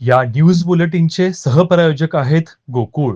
या न्यूज बुलेटिनचे सहप्रायोजक आहेत गोकुळ.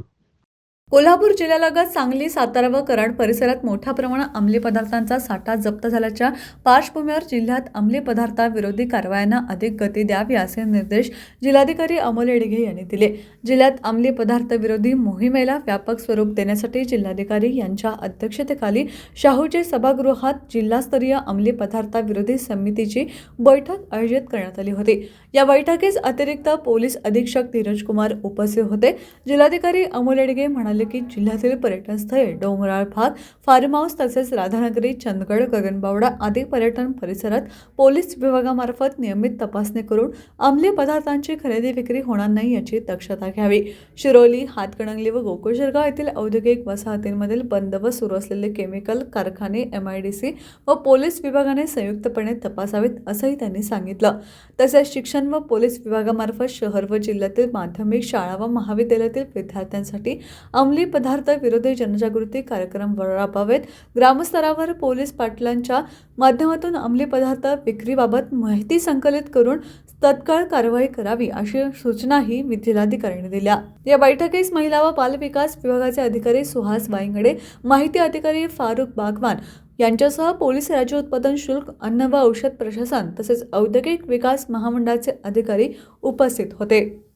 कोल्हापूर जिल्ह्यालगत सांगली, सातारा व कराड परिसरात मोठ्या प्रमाणात अंमली पदार्थांचा साठा जप्त झाल्याच्या पार्श्वभूमीवर जिल्ह्यात अंमली पदार्थाविरोधी कारवायांना अधिक गती द्यावी असे निर्देश जिल्हाधिकारी अमोल येडगे यांनी दिले. जिल्ह्यात अंमली पदार्थ विरोधी मोहिमेला व्यापक स्वरूप देण्यासाठी जिल्हाधिकारी यांच्या अध्यक्षतेखाली शाहूजी सभागृहात जिल्हास्तरीय अंमली पदार्थाविरोधी समितीची बैठक आयोजित करण्यात आली होती. या बैठकीस अतिरिक्त पोलीस अधीक्षक धीरज कुमार उपस्थित होते. जिल्हाधिकारी अमोल येडगे म्हणाले की जिल्ह्यातील पर्यटन स्थळे, डोंगराळ भाग, फार्म हाऊस तसेच राधानगरी, चंदगड, गगनबावडा आदी पर्यटन परिसरात पोलीस विभागामार्फत नियमित तपासणी करून अंमली पदार्थांची खरेदी विक्री होणार नाही याची दक्षता घ्यावी. शिरोली, हातकणंगले व गोकुळशिरगाव येथील औद्योगिक वसाहतींमधील बंद व सुरू असलेले केमिकल कारखाने MIDC व पोलीस विभागाने संयुक्तपणे तपासावेत असंही त्यांनी सांगितलं. तसेच शिक्षण व पोलीस विभागामार्फत शहर व जिल्ह्यातील माध्यमिक शाळा व महाविद्यालयातील विद्यार्थ्यांसाठी अंमली पदार्थ विरोधी जनजागृती कार्यक्रम राबवावेत. ग्रामस्तरावर पोलीस पाटलांच्या माध्यमातून अंमली पदार्थ विक्रीबाबत माहिती संकलित करून तत्काळ कारवाई करावी अशी सूचनाही जिल्हाधिकाऱ्यांनी दिल्या. या बैठकीस महिला व बालविकास विभागाचे अधिकारी सुहास वायंगडे, माहिती अधिकारी फारुख बागवान यांच्यासह पोलीस, राज्य उत्पादन शुल्क, अन्न व औषध प्रशासन तसेच औद्योगिक विकास महामंडळाचे अधिकारी उपस्थित होते.